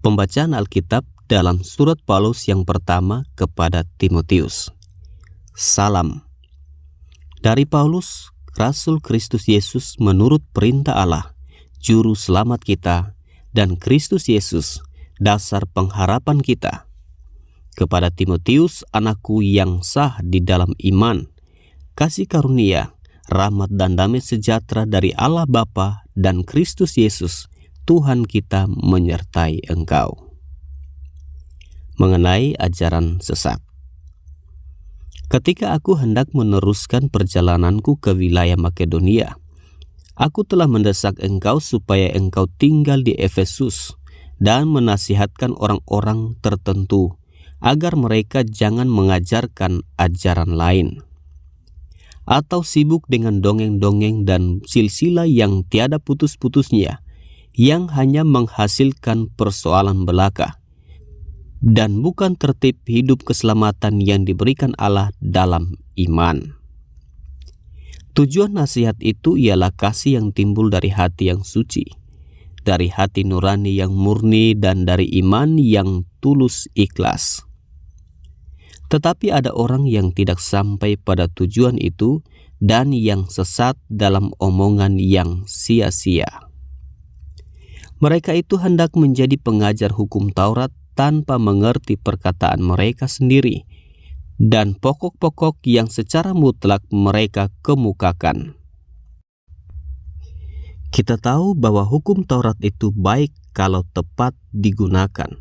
Pembacaan Alkitab dalam surat Paulus yang pertama kepada Timotius. Salam. Dari Paulus, Rasul Kristus Yesus menurut perintah Allah, Juru Selamat kita, dan Kristus Yesus, dasar pengharapan kita. Kepada Timotius, anakku yang sah di dalam iman, kasih karunia, rahmat dan damai sejahtera dari Allah Bapa dan Kristus Yesus, Tuhan kita menyertai engkau. Mengenai ajaran sesat. Ketika aku hendak meneruskan perjalananku ke wilayah Makedonia, aku telah mendesak engkau supaya engkau tinggal di Efesus dan menasihatkan orang-orang tertentu agar mereka jangan mengajarkan ajaran lain, atau sibuk dengan dongeng-dongeng dan silsilah yang tiada putus-putusnya, yang hanya menghasilkan persoalan belaka, dan bukan tertib hidup keselamatan yang diberikan Allah dalam iman. Tujuan nasihat itu ialah kasih yang timbul dari hati yang suci, dari hati nurani yang murni, dan dari iman yang tulus ikhlas. Tetapi ada orang yang tidak sampai pada tujuan itu dan yang sesat dalam omongan yang sia-sia. Mereka itu hendak menjadi pengajar hukum Taurat tanpa mengerti perkataan mereka sendiri dan pokok-pokok yang secara mutlak mereka kemukakan. Kita tahu bahwa hukum Taurat itu baik kalau tepat digunakan,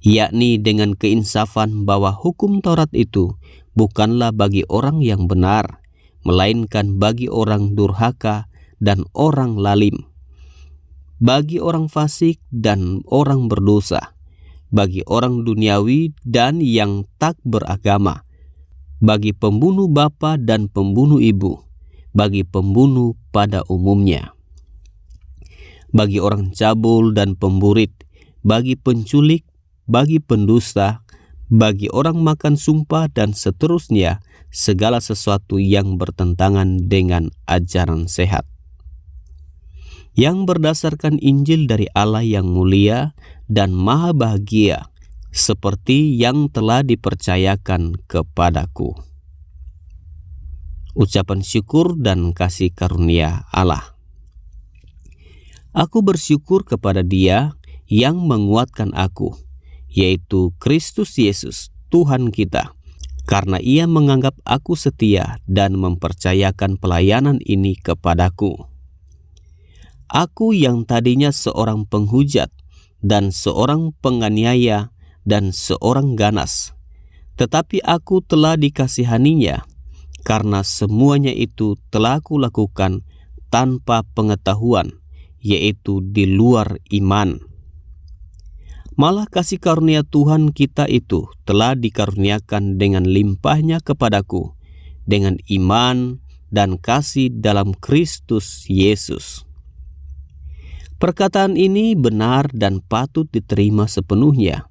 yakni dengan keinsafan bahwa hukum Taurat itu bukanlah bagi orang yang benar, melainkan bagi orang durhaka dan orang lalim, bagi orang fasik dan orang berdosa, bagi orang duniawi dan yang tak beragama, bagi pembunuh bapa dan pembunuh ibu, bagi pembunuh pada umumnya, bagi orang cabul dan pemburit, bagi penculik, bagi pendusta, bagi orang makan sumpah, dan seterusnya, segala sesuatu yang bertentangan dengan ajaran sehat, yang berdasarkan Injil dari Allah yang mulia dan maha bahagia, seperti yang telah dipercayakan kepadaku. Ucapan syukur dan kasih karunia Allah. Aku bersyukur kepada Dia yang menguatkan aku, yaitu Kristus Yesus, Tuhan kita, karena Ia menganggap aku setia dan mempercayakan pelayanan ini kepadaku. Aku yang tadinya seorang penghujat dan seorang penganiaya dan seorang ganas, tetapi aku telah dikasihaninya, karena semuanya itu telah kulakukan tanpa pengetahuan, yaitu di luar iman. Malah kasih karunia Tuhan kita itu telah dikaruniakan dengan limpahnya kepadaku, dengan iman dan kasih dalam Kristus Yesus. Perkataan ini benar dan patut diterima sepenuhnya.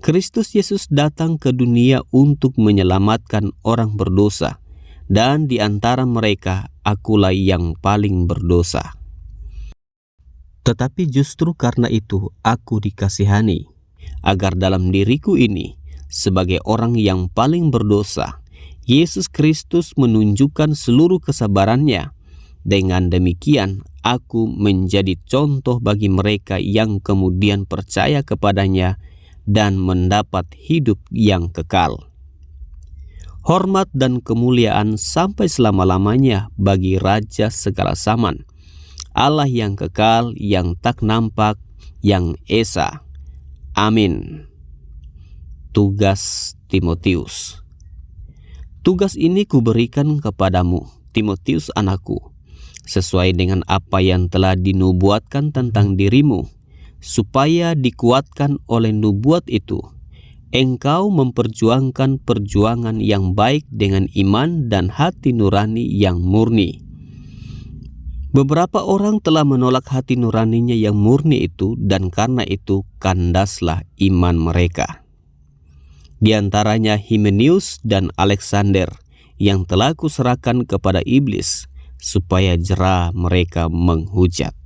Kristus Yesus datang ke dunia untuk menyelamatkan orang berdosa, dan di antara mereka akulah yang paling berdosa. Tetapi justru karena itu aku dikasihani, agar dalam diriku ini, sebagai orang yang paling berdosa, Yesus Kristus menunjukkan seluruh kesabarannya. Dengan demikian, aku menjadi contoh bagi mereka yang kemudian percaya kepadanya dan mendapat hidup yang kekal. Hormat dan kemuliaan sampai selama-lamanya bagi Raja segala zaman, Allah yang kekal, yang tak nampak, yang esa. Amin. Tugas Timotius. Tugas ini kuberikan kepadamu, Timotius anakku, sesuai dengan apa yang telah dinubuatkan tentang dirimu, supaya dikuatkan oleh nubuat itu, engkau memperjuangkan perjuangan yang baik dengan iman dan hati nurani yang murni. Beberapa orang telah menolak hati nuraninya yang murni itu, dan karena itu kandaslah iman mereka. Di antaranya Hymenaeus dan Alexander, yang telah kuserahkan kepada iblis, supaya jera mereka menghujat.